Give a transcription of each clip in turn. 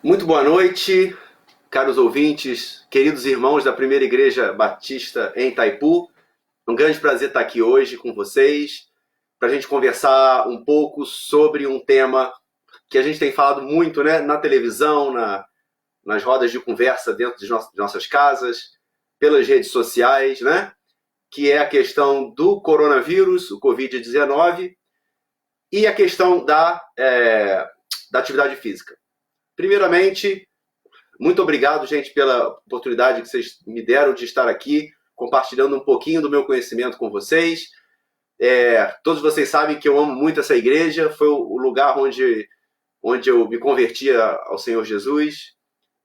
Muito boa noite, caros ouvintes, queridos irmãos da Primeira Igreja Batista em Itaipu. É um grande prazer estar aqui hoje com vocês para a gente conversar um pouco sobre um tema que a gente tem falado muito, né, na televisão, nas rodas de conversa dentro de nossas casas, pelas redes sociais, né, que é a questão do coronavírus, o Covid-19, e a questão da atividade física. Primeiramente, muito obrigado, gente, pela oportunidade que vocês me deram de estar aqui, compartilhando um pouquinho do meu conhecimento com vocês. Todos vocês sabem que eu amo muito essa igreja, foi o lugar onde eu me converti ao Senhor Jesus,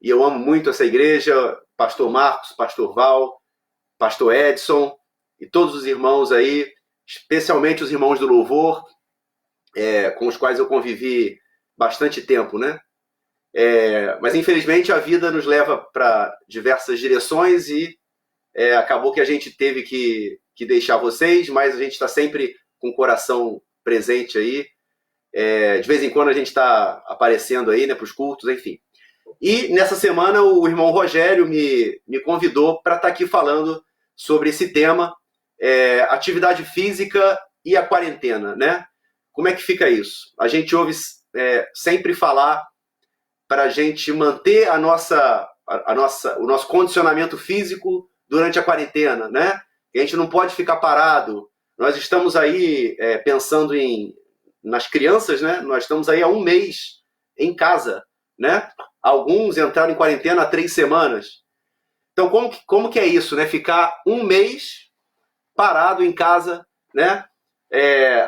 e eu amo muito essa igreja, pastor Marcos, pastor Val, pastor Edson, e todos os irmãos aí, especialmente os irmãos do louvor, com os quais eu convivi bastante tempo, né? Mas infelizmente a vida nos leva para diversas direções e acabou que a gente teve que deixar vocês, mas a gente está sempre com o coração presente aí. De vez em quando a gente está aparecendo aí, né, para os cultos, enfim. E nessa semana o irmão Rogério me convidou para estar aqui falando sobre esse tema, atividade física e a quarentena, né? Como é que fica isso? A gente ouve sempre falar para a gente manter o nosso condicionamento físico durante a quarentena, né? A gente não pode ficar parado. Nós estamos aí pensando nas crianças, né? Nós estamos aí há um mês em casa, né? Alguns entraram em quarentena há 3 semanas. Então, como que é isso, né? Ficar um mês parado em casa, né?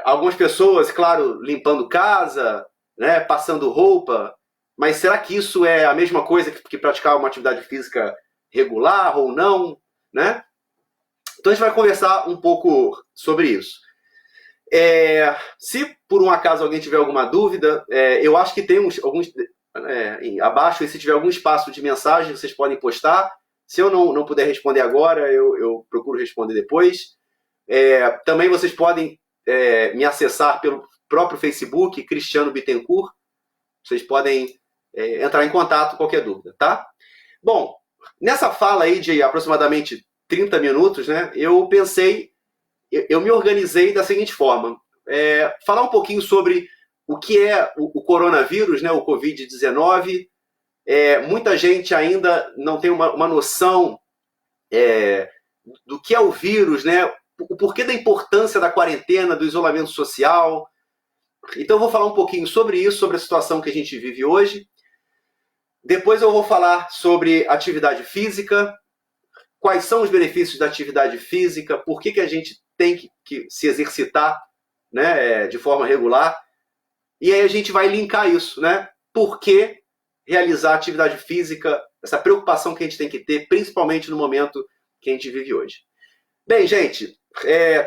Algumas pessoas, claro, limpando casa, né? Passando roupa. Mas será que isso é a mesma coisa que praticar uma atividade física regular ou não, né? Então a gente vai conversar um pouco sobre isso. Se por um acaso alguém tiver alguma dúvida, eu acho que tem alguns abaixo, e se tiver algum espaço de mensagem, vocês podem postar. Se eu não puder responder agora, eu procuro responder depois. Também vocês podem me acessar pelo próprio Facebook, Cristiano Bittencourt. Vocês podem entrar em contato, qualquer dúvida, tá? Bom, nessa fala aí de aproximadamente 30 minutos, né, eu me organizei da seguinte forma, falar um pouquinho sobre o que é o coronavírus, né, o Covid-19. Muita gente ainda não tem uma noção do que é o vírus, né, o porquê da importância da quarentena, do isolamento social. Então eu vou falar um pouquinho sobre isso, sobre a situação que a gente vive hoje. Depois eu vou falar sobre atividade física, quais são os benefícios da atividade física, por que a gente tem que se exercitar, né, de forma regular. E aí a gente vai linkar isso, né? Por que realizar atividade física, essa preocupação que a gente tem que ter, principalmente no momento que a gente vive hoje. Bem, gente,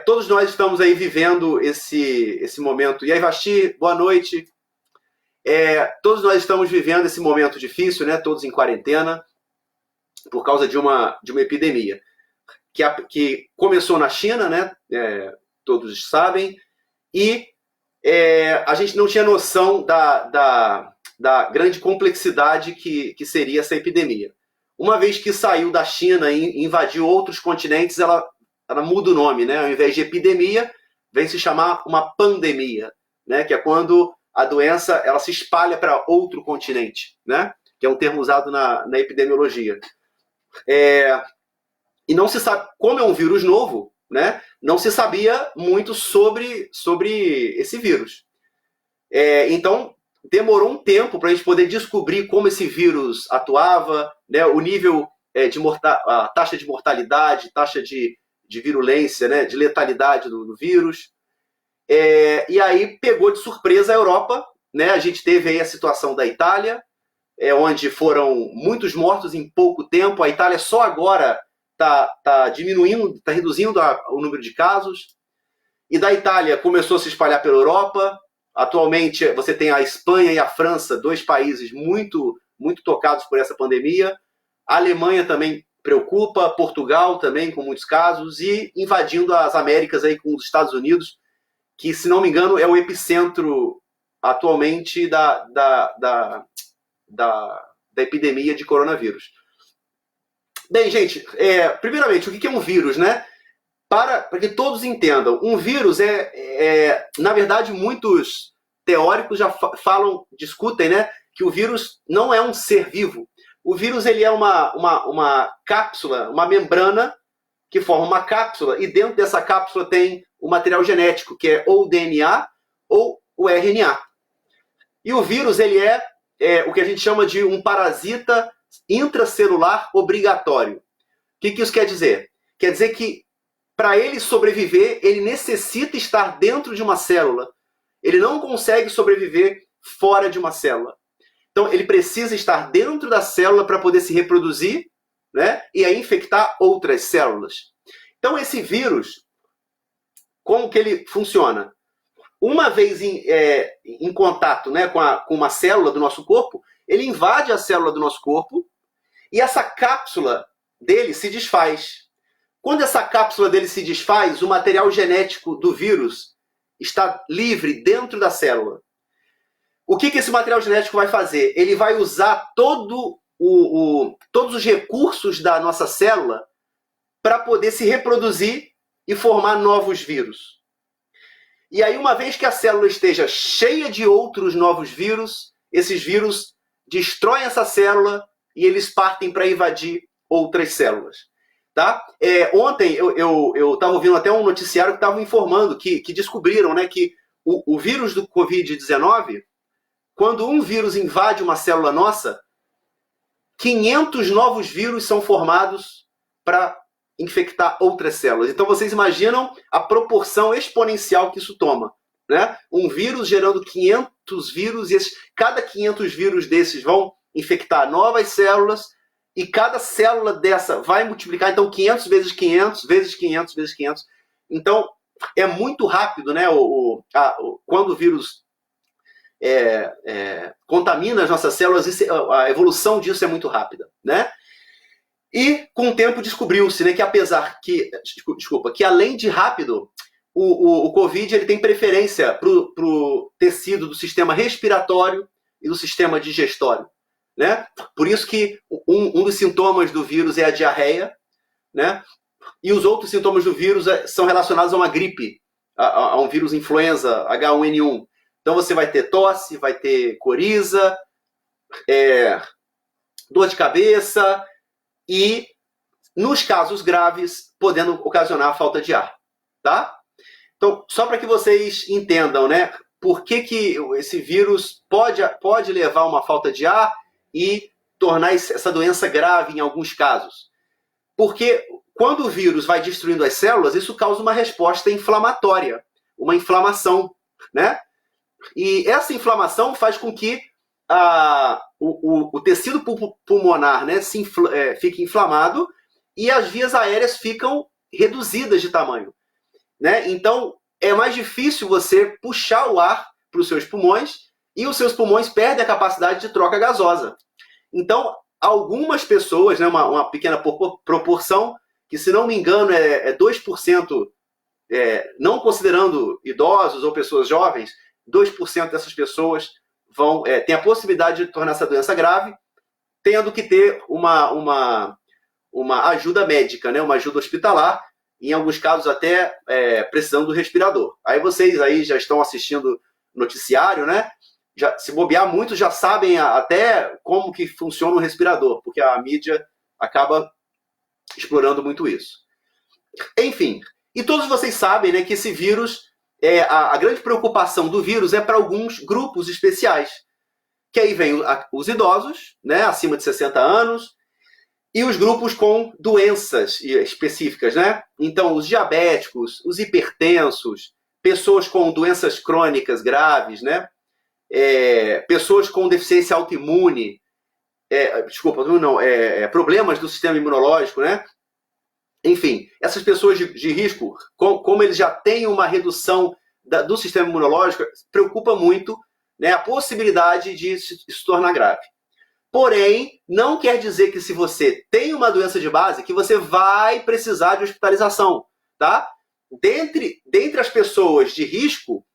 todos nós estamos aí vivendo esse momento. E aí, Vasti, boa noite. Todos nós estamos vivendo esse momento difícil, né? Todos em quarentena, por causa de uma epidemia que começou na China, né? Todos sabem, e a gente não tinha noção da grande complexidade que seria essa epidemia. Uma vez que saiu da China e invadiu outros continentes, ela muda o nome, né? Ao invés de epidemia, vem se chamar uma pandemia, né? Que é quando a doença ela se espalha para outro continente, né? Que é um termo usado na epidemiologia. E não se sabe, como é um vírus novo, né? Não se sabia muito sobre esse vírus. Então, demorou um tempo para a gente poder descobrir como esse vírus atuava, né? O nível a taxa de mortalidade, taxa de virulência, né? De letalidade do vírus. E aí pegou de surpresa a Europa, né? A gente teve aí a situação da Itália, onde foram muitos mortos em pouco tempo. A Itália só agora está diminuindo, está reduzindo o número de casos. E da Itália começou a se espalhar pela Europa. Atualmente você tem a Espanha e a França, 2 países muito, muito tocados por essa pandemia. A Alemanha também preocupa, Portugal também com muitos casos, e invadindo as Américas aí com os Estados Unidos, que, se não me engano, é o epicentro atualmente da epidemia de coronavírus. Bem, gente, primeiramente, o que é um vírus, né? Para que todos entendam, um vírus na verdade, muitos teóricos já discutem, né, que o vírus não é um ser vivo. O vírus ele é uma cápsula, uma membrana que forma uma cápsula, e dentro dessa cápsula tem o material genético, que é ou o DNA ou o RNA. E o vírus ele é o que a gente chama de um parasita intracelular obrigatório. O que isso quer dizer? Quer dizer que para ele sobreviver, ele necessita estar dentro de uma célula. Ele não consegue sobreviver fora de uma célula. Então, ele precisa estar dentro da célula para poder se reproduzir, né? E aí infectar outras células. Então, esse vírus, como que ele funciona? Uma vez em contato, né, com uma célula do nosso corpo, ele invade a célula do nosso corpo e essa cápsula dele se desfaz. Quando essa cápsula dele se desfaz, o material genético do vírus está livre dentro da célula. O que esse material genético vai fazer? Ele vai usar todos os recursos da nossa célula para poder se reproduzir e formar novos vírus. E aí, uma vez que a célula esteja cheia de outros novos vírus, esses vírus destroem essa célula e eles partem para invadir outras células. Tá? Ontem eu estava ouvindo até um noticiário que estava informando que descobriram, né, que o vírus do Covid-19, quando um vírus invade uma célula nossa, 500 novos vírus são formados para infectar outras células. Então vocês imaginam a proporção exponencial que isso toma, né? Um vírus gerando 500 vírus, e cada 500 vírus desses vão infectar novas células, e cada célula dessa vai multiplicar, então 500 vezes 500, vezes 500, vezes 500. Então é muito rápido, né? Quando o vírus contamina as nossas células, a evolução disso é muito rápida, né? E com o tempo descobriu-se, né, que que além de rápido, o Covid ele tem preferência para o tecido do sistema respiratório e do sistema digestório, né? Por isso que um dos sintomas do vírus é a diarreia, né? E os outros sintomas do vírus são relacionados a uma gripe, a um vírus influenza H1N1. Então você vai ter tosse, vai ter coriza, dor de cabeça e, nos casos graves, podendo ocasionar falta de ar, tá? Então, só para que vocês entendam, né, por que esse vírus pode levar a uma falta de ar e tornar essa doença grave em alguns casos. Porque quando o vírus vai destruindo as células, isso causa uma resposta inflamatória, uma inflamação, né? E essa inflamação faz com que o tecido pulmonar, né, fique inflamado e as vias aéreas ficam reduzidas de tamanho, né? Então, é mais difícil você puxar o ar para os seus pulmões e os seus pulmões perdem a capacidade de troca gasosa. Então, algumas pessoas, né, uma pequena proporção, que se não me engano é 2%, não considerando idosos ou pessoas jovens, 2% dessas pessoas têm a possibilidade de tornar essa doença grave, tendo que ter uma ajuda médica, né, uma ajuda hospitalar, em alguns casos até precisando do respirador. Aí vocês aí já estão assistindo noticiário, né? Se bobear, muitos já sabem até como que funciona o respirador, porque a mídia acaba explorando muito isso. Enfim, e todos vocês sabem, né, que esse vírus, a grande preocupação do vírus é para alguns grupos especiais, que aí vem os idosos, né, acima de 60 anos, e os grupos com doenças específicas, né? Então, os diabéticos, os hipertensos, pessoas com doenças crônicas graves, né? Pessoas com deficiência autoimune, problemas do sistema imunológico, né? Enfim, essas pessoas de risco, como eles já têm uma redução do sistema imunológico, preocupa muito, né, a possibilidade de se tornar grave. Porém, não quer dizer que se você tem uma doença de base, que você vai precisar de hospitalização, tá? Dentre as pessoas de risco,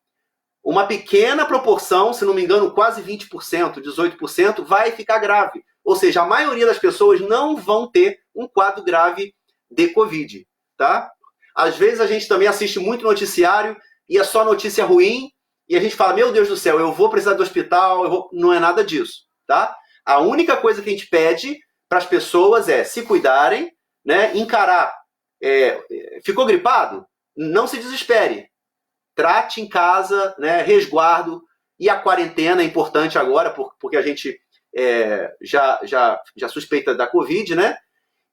uma pequena proporção, se não me engano, quase 20%, 18%, vai ficar grave. Ou seja, a maioria das pessoas não vão ter um quadro grave de Covid, tá? Às vezes a gente também assiste muito noticiário e é só notícia ruim e a gente fala, meu Deus do céu, eu vou precisar do hospital, não é nada disso, tá? A única coisa que a gente pede para as pessoas é se cuidarem, né? Encarar. Ficou gripado? Não se desespere. Trate em casa, né? Resguardo. E a quarentena é importante agora, porque a gente já suspeita da Covid, né?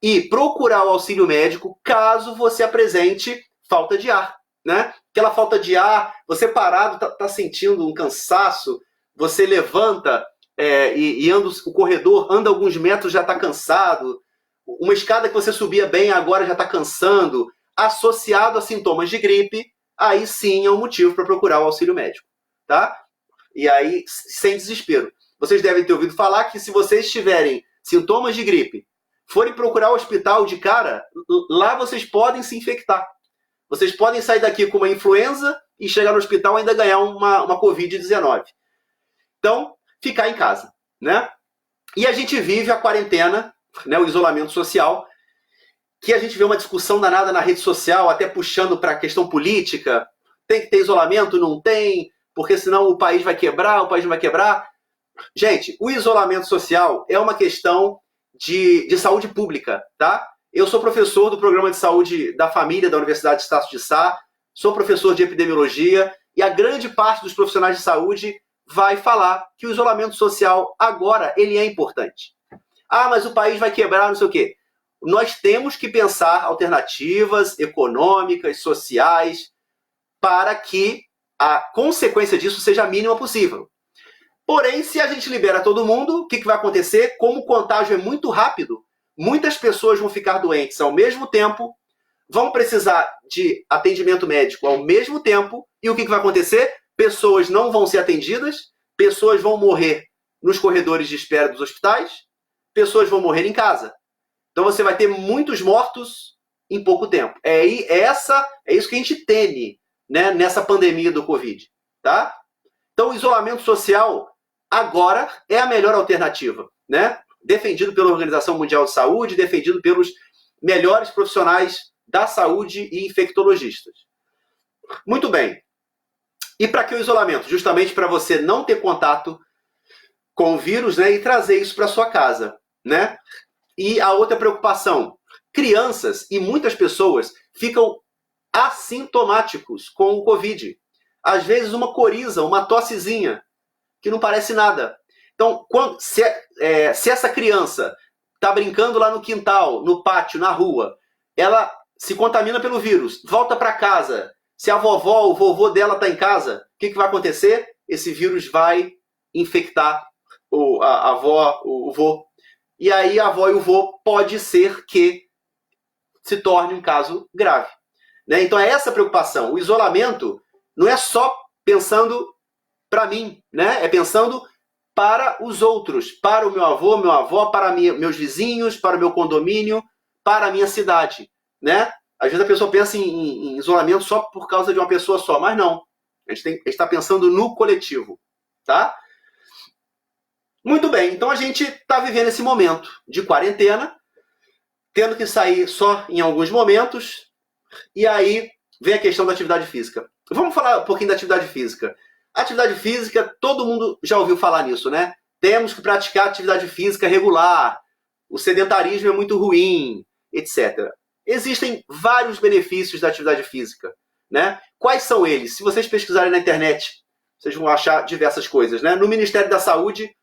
E procurar o auxílio médico caso você apresente falta de ar, né? Aquela falta de ar, você parado, tá sentindo um cansaço, você levanta e anda o corredor, anda alguns metros, já está cansado. Uma escada que você subia bem agora já está cansando, associado a sintomas de gripe, aí sim é um motivo para procurar o auxílio médico, tá? E aí, sem desespero. Vocês devem ter ouvido falar que se vocês tiverem sintomas de gripe, forem procurar o hospital de cara, lá vocês podem se infectar. Vocês podem sair daqui com uma influenza e chegar no hospital e ainda ganhar uma Covid-19. Então, ficar em casa, né? E a gente vive a quarentena, né, o isolamento social, que a gente vê uma discussão danada na rede social, até puxando para a questão política. Tem que ter isolamento? Não tem, porque senão o país vai quebrar, o país não vai quebrar. Gente, o isolamento social é uma questão de saúde pública, tá? Eu sou professor do Programa de Saúde da Família da Universidade de Estácio de Sá, sou professor de epidemiologia e a grande parte dos profissionais de saúde vai falar que o isolamento social agora ele é importante. Ah, mas o país vai quebrar, não sei o quê. Nós temos que pensar alternativas econômicas, sociais, para que a consequência disso seja a mínima possível. Porém, se a gente libera todo mundo, o que vai acontecer? Como o contágio é muito rápido, muitas pessoas vão ficar doentes ao mesmo tempo, vão precisar de atendimento médico ao mesmo tempo, e o que vai acontecer? Pessoas não vão ser atendidas, pessoas vão morrer nos corredores de espera dos hospitais, pessoas vão morrer em casa. Então você vai ter muitos mortos em pouco tempo. É isso que a gente teme, né, nessa pandemia do Covid, tá? Então o isolamento social agora é a melhor alternativa, né? Defendido pela Organização Mundial de Saúde, defendido pelos melhores profissionais da saúde e infectologistas. Muito bem. E para que o isolamento? Justamente para você não ter contato com o vírus, né, e trazer isso para sua casa, né? E a outra preocupação, crianças e muitas pessoas ficam assintomáticos com o Covid. Às vezes uma coriza, uma tossezinha, que não parece nada. Então, se essa criança está brincando lá no quintal, no pátio, na rua, ela se contamina pelo vírus, volta para casa. Se a vovó, o vovô dela está em casa, o que vai acontecer? Esse vírus vai infectar a avó, o vô. E aí a avó e o vô pode ser que se torne um caso grave, né? Então é essa a preocupação. O isolamento não é só pensando para mim, né? É pensando para os outros, para o meu avô, minha avó, para meus vizinhos, para o meu condomínio, para a minha cidade, né? Às vezes a pessoa pensa em isolamento só por causa de uma pessoa só, mas não. A gente está pensando no coletivo, tá? Muito bem, então a gente está vivendo esse momento de quarentena, tendo que sair só em alguns momentos, e aí vem a questão da atividade física. Vamos falar um pouquinho da atividade física. Atividade física, todo mundo já ouviu falar nisso, né? Temos que praticar atividade física regular, o sedentarismo é muito ruim, etc. Existem vários benefícios da atividade física, né? Quais são eles? Se vocês pesquisarem na internet, vocês vão achar diversas coisas, né? No Ministério da Saúde,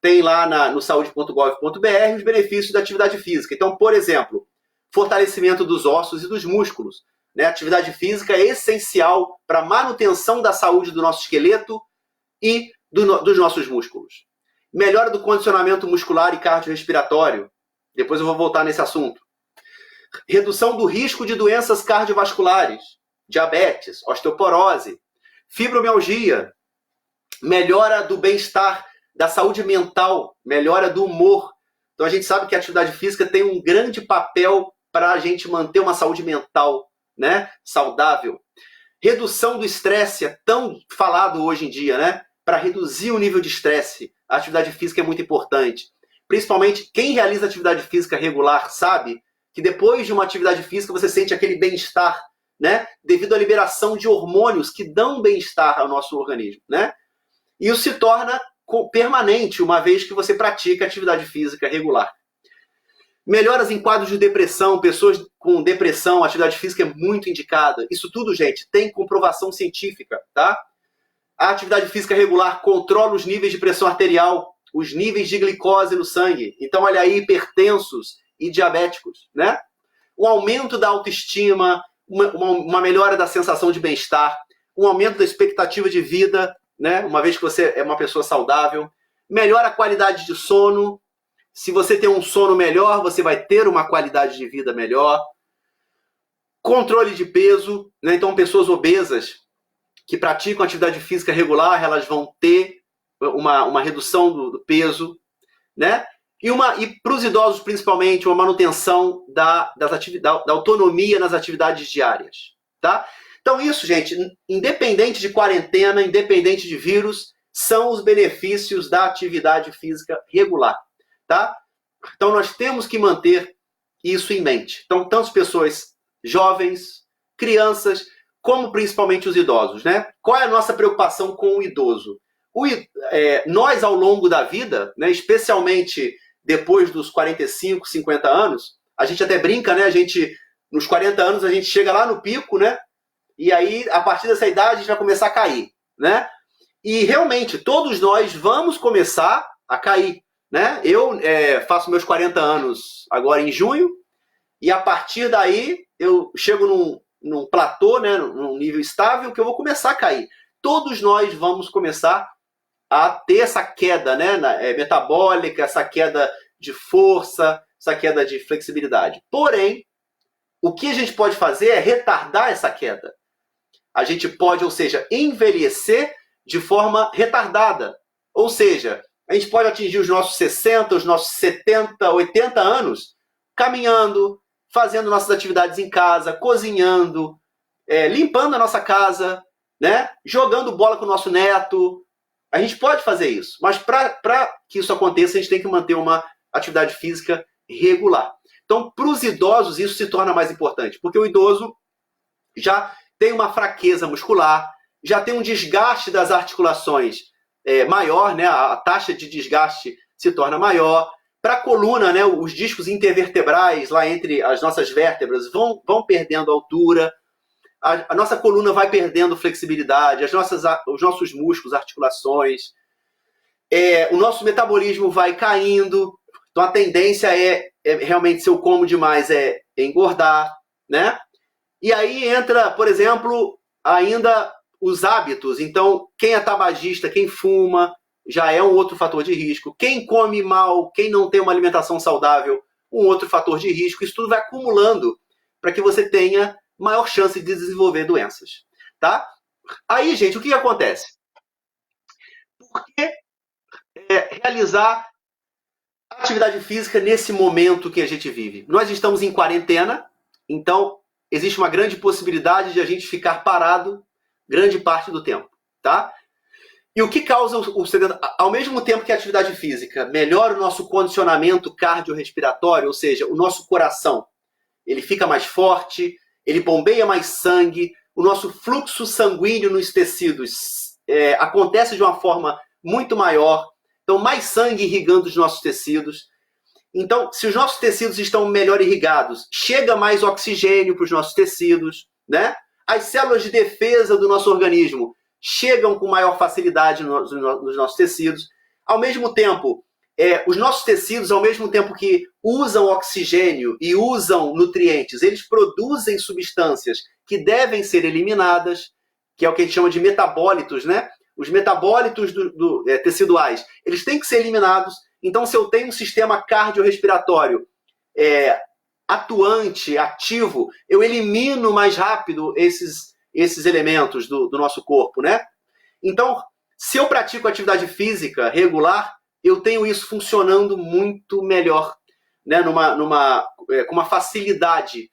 tem lá no saude.gov.br os benefícios da atividade física. Então, por exemplo, fortalecimento dos ossos e dos músculos. Né? A atividade física é essencial para a manutenção da saúde do nosso esqueleto e dos nossos músculos. Melhora do condicionamento muscular e cardiorrespiratório. Depois eu vou voltar nesse assunto. Redução do risco de doenças cardiovasculares, diabetes, osteoporose, fibromialgia. Melhora do bem-estar, da saúde mental, melhora do humor. Então a gente sabe que a atividade física tem um grande papel para a gente manter uma saúde mental, né, saudável. Redução do estresse é tão falado hoje em dia, né? Para reduzir o nível de estresse, a atividade física é muito importante. principalmente quem realiza atividade física regular sabe que depois de uma atividade física você sente aquele bem-estar, né? Devido à liberação de hormônios que dão bem-estar ao nosso organismo, né? E isso se torna permanente uma vez que você pratica atividade física regular. Melhoras em quadros de depressão, pessoas com depressão, atividade física é muito indicada. Isso tudo, gente, tem comprovação científica, tá? A atividade física regular controla os níveis de pressão arterial, os níveis de glicose no sangue. Então, olha aí, hipertensos e diabéticos, né? Um aumento da autoestima, uma melhora da sensação de bem-estar, um aumento da expectativa de vida, né? Uma vez que você é uma pessoa saudável, melhora a qualidade de sono. Se você tem um sono melhor, você vai ter uma qualidade de vida melhor. Controle de peso, né? Então, pessoas obesas que praticam atividade física regular, elas vão ter uma redução do peso, né? E para os idosos, principalmente, uma manutenção da autonomia nas atividades diárias, tá? Então, isso, gente, independente de quarentena, independente de vírus, são os benefícios da atividade física regular, tá? Então, nós temos que manter isso em mente. Então, tanto pessoas jovens, crianças, como principalmente os idosos, né? Qual é a nossa preocupação com o idoso? Nós, ao longo da vida, né, especialmente depois dos 45, 50 anos, a gente até brinca, né? Nos 40 anos, a gente chega lá no pico, né? E aí, a partir dessa idade, a gente vai começar a cair, né? E realmente, todos nós vamos começar a cair, né? Eu faço meus 40 anos agora em junho, e a partir daí, eu chego num platô, né? Num nível estável, que eu vou começar a cair. Todos nós vamos começar a ter essa queda, né? Metabólica, essa queda de força, essa queda de flexibilidade. Porém, o que a gente pode fazer é retardar essa queda. A gente pode, ou seja, envelhecer de forma retardada. Ou seja, a gente pode atingir os nossos 60, os nossos 70, 80 anos caminhando, fazendo nossas atividades em casa, cozinhando, limpando a nossa casa, né? Jogando bola com o nosso neto. A gente pode fazer isso, mas para que isso aconteça, a gente tem que manter uma atividade física regular. Então, para os idosos, isso se torna mais importante, porque o idoso já tem uma fraqueza muscular, já tem um desgaste das articulações maior, né? A taxa de desgaste se torna maior. Para a coluna, né? Os discos intervertebrais lá entre as nossas vértebras vão perdendo altura, a nossa coluna vai perdendo flexibilidade, os nossos músculos, articulações, o nosso metabolismo vai caindo. Então a tendência realmente, se eu como demais, engordar, né? E aí entra, por exemplo, ainda os hábitos. Então, quem é tabagista, quem fuma, já é um outro fator de risco. Quem come mal, quem não tem uma alimentação saudável, um outro fator de risco. Isso tudo vai acumulando para que você tenha maior chance de desenvolver doenças, tá? Aí, gente, o que acontece? Por que realizar atividade física nesse momento que a gente vive? Nós estamos em quarentena, então existe uma grande possibilidade de a gente ficar parado grande parte do tempo, tá? E o que causa o sedentarismo? Ao mesmo tempo que a atividade física melhora o nosso condicionamento cardiorrespiratório, ou seja, o nosso coração, ele fica mais forte, ele bombeia mais sangue, o nosso fluxo sanguíneo nos tecidos acontece de uma forma muito maior, então mais sangue irrigando os nossos tecidos. Então, se os nossos tecidos estão melhor irrigados, chega mais oxigênio para os nossos tecidos, né? As células de defesa do nosso organismo chegam com maior facilidade nos nossos tecidos. Ao mesmo tempo, os nossos tecidos, ao mesmo tempo que usam oxigênio e usam nutrientes, eles produzem substâncias que devem ser eliminadas, que é o que a gente chama de metabólitos, né? Os metabólitos teciduais, eles têm que ser eliminados. Então, se eu tenho um sistema cardiorrespiratório atuante, ativo, eu elimino mais rápido esses elementos do nosso corpo, né? Então, se eu pratico atividade física regular, eu tenho isso funcionando muito melhor, né? Com uma facilidade.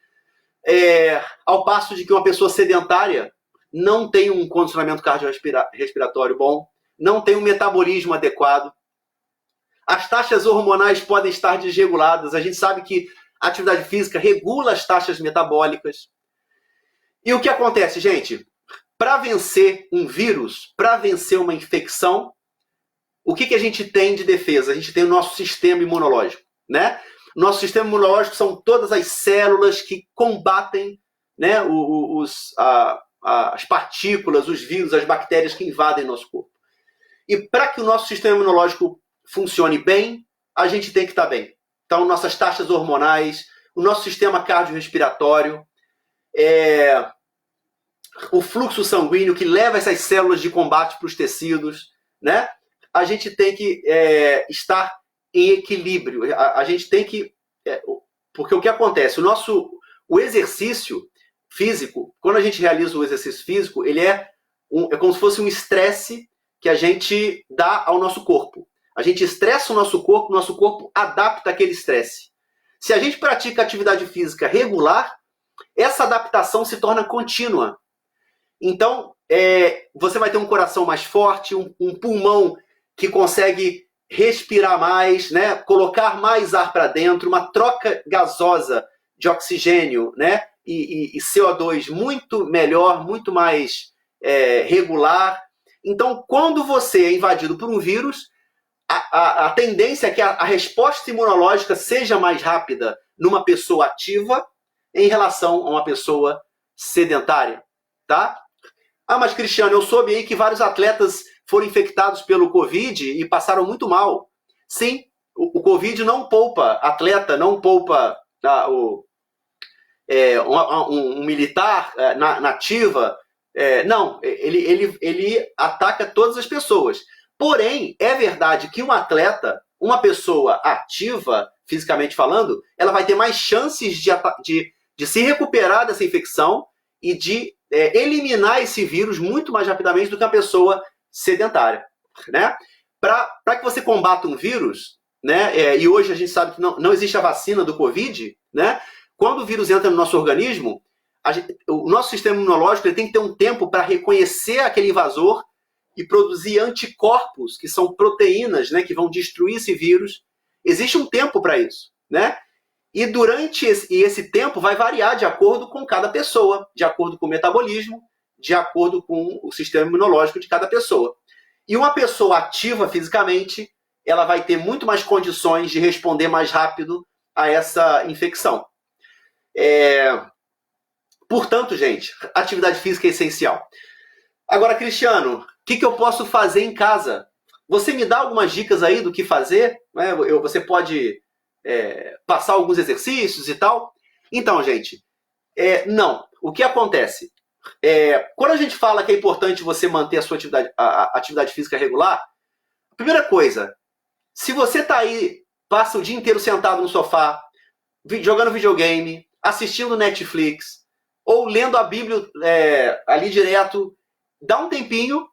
Ao passo de que uma pessoa sedentária não tem um condicionamento cardiorrespiratório bom, não tem um metabolismo adequado. As taxas hormonais podem estar desreguladas. A gente sabe que a atividade física regula as taxas metabólicas. E o que acontece, gente? Para vencer um vírus, para vencer uma infecção, o que a gente tem de defesa? A gente tem o nosso sistema imunológico, né? Nosso sistema imunológico são todas as células que combatem, né, as partículas, os vírus, as bactérias que invadem nosso corpo. E para que o nosso sistema imunológico funcione bem, a gente tem que estar bem. Então, nossas taxas hormonais, o nosso sistema cardiorrespiratório, o fluxo sanguíneo que leva essas células de combate para os tecidos, né? A gente tem que estar em equilíbrio. A gente tem que... porque o que acontece? O exercício físico, quando a gente realiza o exercício físico, ele é como se fosse um estresse que a gente dá ao nosso corpo. A gente estressa o nosso corpo adapta aquele estresse. Se a gente pratica atividade física regular, essa adaptação se torna contínua. Então, você vai ter um coração mais forte, um pulmão que consegue respirar mais, né? Colocar mais ar para dentro, uma troca gasosa de oxigênio, né? e CO2 muito melhor, muito mais regular. Então, quando você é invadido por um vírus, a tendência é que a resposta imunológica seja mais rápida numa pessoa ativa em relação a uma pessoa sedentária, tá? Ah, mas Cristiano, eu soube aí que vários atletas foram infectados pelo Covid e passaram muito mal. Sim, o Covid não poupa atleta, não poupa um militar na ativa. Não, ele ataca todas as pessoas. Porém, é verdade que um atleta, uma pessoa ativa, fisicamente falando, ela vai ter mais chances de se recuperar dessa infecção e de eliminar esse vírus muito mais rapidamente do que a pessoa sedentária, né? Para que você combata um vírus, né? E hoje a gente sabe que não existe a vacina do Covid, né? Quando o vírus entra no nosso organismo, o nosso sistema imunológico ele tem que ter um tempo para reconhecer aquele invasor e produzir anticorpos, que são proteínas, né, que vão destruir esse vírus. Existe um tempo para isso, né? E durante esse tempo vai variar de acordo com cada pessoa, de acordo com o metabolismo, de acordo com o sistema imunológico de cada pessoa. E uma pessoa ativa fisicamente, ela vai ter muito mais condições de responder mais rápido a essa infecção. Portanto, gente, atividade física é essencial. Agora, Cristiano, o que eu posso fazer em casa? Você me dá algumas dicas aí do que fazer? Né? Você pode passar alguns exercícios e tal? Então, gente, não. O que acontece? Quando a gente fala que é importante você manter a sua atividade física regular, a primeira coisa, se você está aí, passa o dia inteiro sentado no sofá, jogando videogame, assistindo Netflix, ou lendo a Bíblia ali direto, dá um tempinho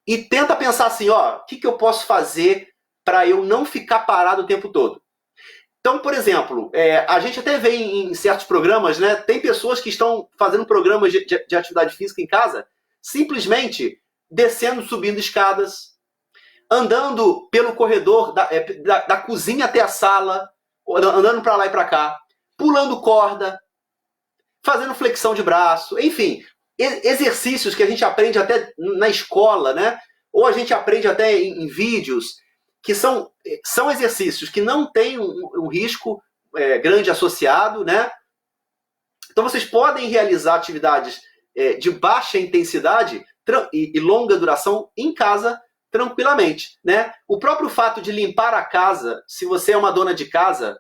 e tenta pensar assim, o que eu posso fazer para eu não ficar parado o tempo todo? Então, por exemplo, a gente até vê em certos programas, né, tem pessoas que estão fazendo programas de atividade física em casa, simplesmente descendo, subindo escadas, andando pelo corredor da cozinha até a sala, andando para lá e para cá, pulando corda, fazendo flexão de braço, enfim, exercícios que a gente aprende até na escola, né? Ou a gente aprende até em vídeos, que são exercícios que não têm um risco grande associado, né? Então vocês podem realizar atividades de baixa intensidade e longa duração em casa tranquilamente, né? O próprio fato de limpar a casa, se você é uma dona de casa,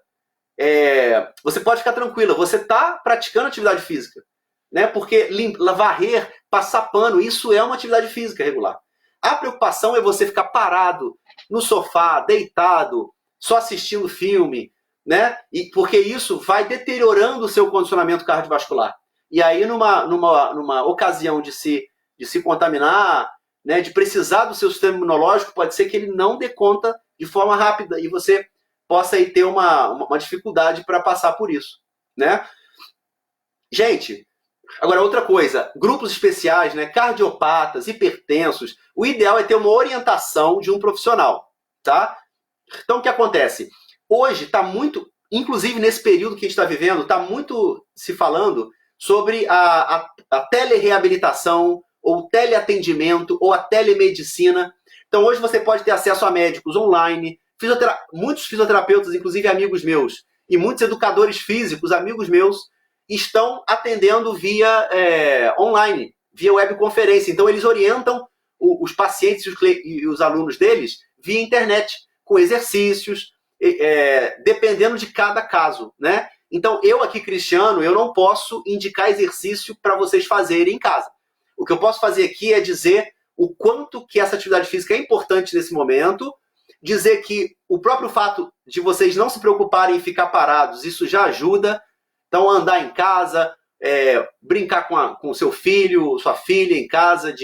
você pode ficar tranquila, você está praticando atividade física, né? Porque varrer, passar pano, isso é uma atividade física regular. A preocupação é você ficar parado no sofá, deitado, só assistindo filme, né? Porque isso vai deteriorando o seu condicionamento cardiovascular. E aí, numa ocasião de se contaminar, né, de precisar do seu sistema imunológico, pode ser que ele não dê conta de forma rápida e você possa aí ter uma dificuldade para passar por isso, né? Gente, agora outra coisa, grupos especiais, né, cardiopatas, hipertensos, o ideal é ter uma orientação de um profissional, tá? Então, o que acontece? Hoje está muito, inclusive nesse período que a gente está vivendo, está muito se falando sobre a telereabilitação, ou teleatendimento, ou a telemedicina. Então, hoje você pode ter acesso a médicos online, muitos fisioterapeutas, inclusive amigos meus, e muitos educadores físicos, amigos meus, estão atendendo via online, via webconferência. Então, eles orientam os pacientes e os alunos deles via internet, com exercícios, dependendo de cada caso, né? Então, eu aqui, Cristiano, eu não posso indicar exercício para vocês fazerem em casa. O que eu posso fazer aqui é dizer o quanto que essa atividade física é importante nesse momento, dizer que o próprio fato de vocês não se preocuparem em ficar parados, isso já ajuda. Então, andar em casa, brincar com o seu filho, sua filha em casa,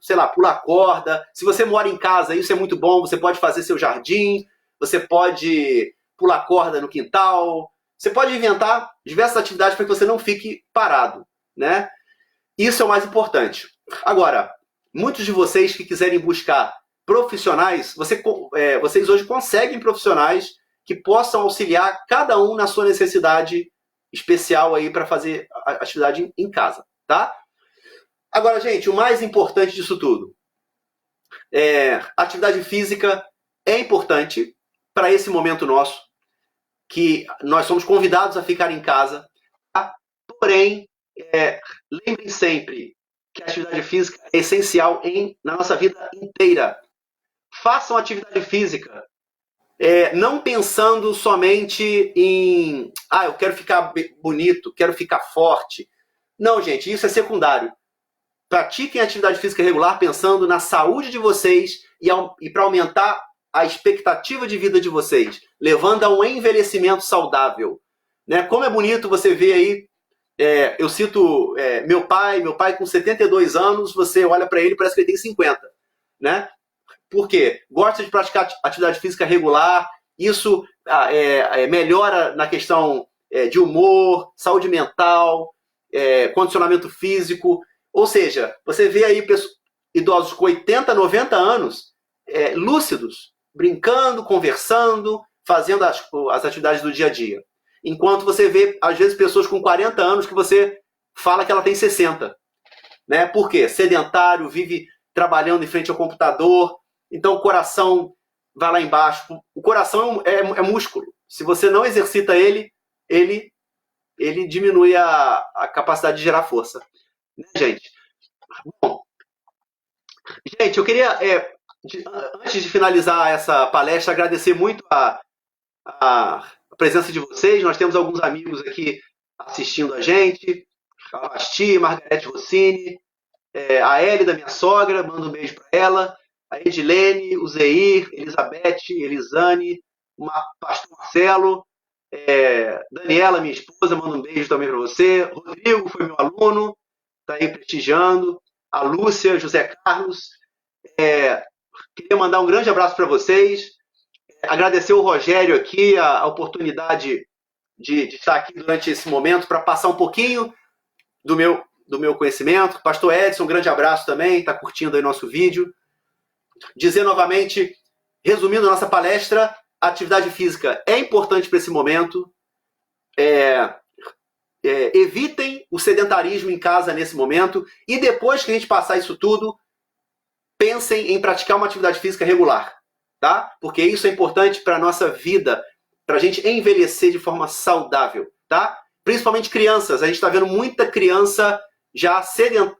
sei lá, pular corda. Se você mora em casa, isso é muito bom, você pode fazer seu jardim, você pode pular corda no quintal, você pode inventar diversas atividades para que você não fique parado, né? Isso é o mais importante. Agora, muitos de vocês que quiserem buscar profissionais, vocês hoje conseguem profissionais que possam auxiliar cada um na sua necessidade especial aí para fazer a atividade em casa, tá? Agora, gente, o mais importante disso tudo, a atividade física é importante para esse momento nosso, que nós somos convidados a ficar em casa, tá? Porém, lembrem sempre que a atividade física é essencial na nossa vida inteira. Façam atividade física, não pensando somente em, eu quero ficar bonito, quero ficar forte. Não, gente, isso é secundário. Pratiquem atividade física regular pensando na saúde de vocês e para aumentar a expectativa de vida de vocês, levando a um envelhecimento saudável. Né? Como é bonito você ver aí, eu cito meu pai com 72 anos, você olha para ele e parece que ele tem 50. Né? Por quê? Gosta de praticar atividade física regular, isso melhora na questão de humor, saúde mental, condicionamento físico. Ou seja, você vê aí idosos com 80, 90 anos lúcidos, brincando, conversando, fazendo as atividades do dia a dia. Enquanto você vê, às vezes, pessoas com 40 anos que você fala que ela tem 60. Né? Por quê? Sedentário, vive trabalhando em frente ao computador, então o coração vai lá embaixo. O coração é músculo. Se você não exercita ele diminui a capacidade de gerar força. Né, gente? Bom, gente, eu queria, antes de finalizar essa palestra, agradecer muito a presença de vocês. Nós temos alguns amigos aqui assistindo a gente. A Basti, Margarete Rossini, a Eli da minha sogra, mando um beijo para ela. A Edilene, o Zeir, Elizabeth, Elisane, o pastor Marcelo, Daniela, minha esposa, mando um beijo também para você. Rodrigo foi meu aluno, está aí prestigiando. A Lúcia, José Carlos. Queria mandar um grande abraço para vocês. Agradecer o Rogério aqui, a oportunidade de estar aqui durante esse momento para passar um pouquinho do meu conhecimento. Pastor Edson, um grande abraço também, está curtindo aí nosso vídeo. Dizer novamente, resumindo a nossa palestra, a atividade física é importante para esse momento. Evitem o sedentarismo em casa nesse momento e depois que a gente passar isso tudo, pensem em praticar uma atividade física regular, tá? Porque isso é importante para a nossa vida, para a gente envelhecer de forma saudável, tá? Principalmente crianças. A gente está vendo muita criança já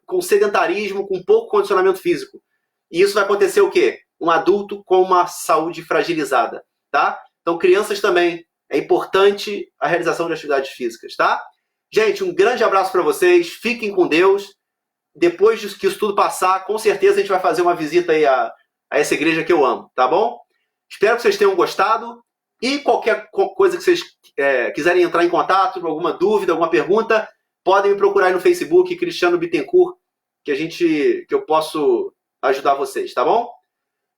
com sedentarismo, com pouco condicionamento físico. E isso vai acontecer o quê? Um adulto com uma saúde fragilizada, tá? Então, crianças também, é importante a realização de atividades físicas, tá? Gente, um grande abraço para vocês, fiquem com Deus. Depois que isso tudo passar, com certeza a gente vai fazer uma visita aí a essa igreja que eu amo, tá bom? Espero que vocês tenham gostado. E qualquer coisa que vocês quiserem entrar em contato, alguma dúvida, alguma pergunta, podem me procurar aí no Facebook, Cristiano Bittencourt, que eu posso ajudar vocês, tá bom?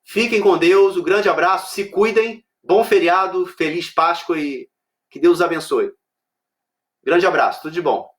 Fiquem com Deus, um grande abraço, se cuidem, bom feriado, feliz Páscoa e que Deus os abençoe. Grande abraço, tudo de bom.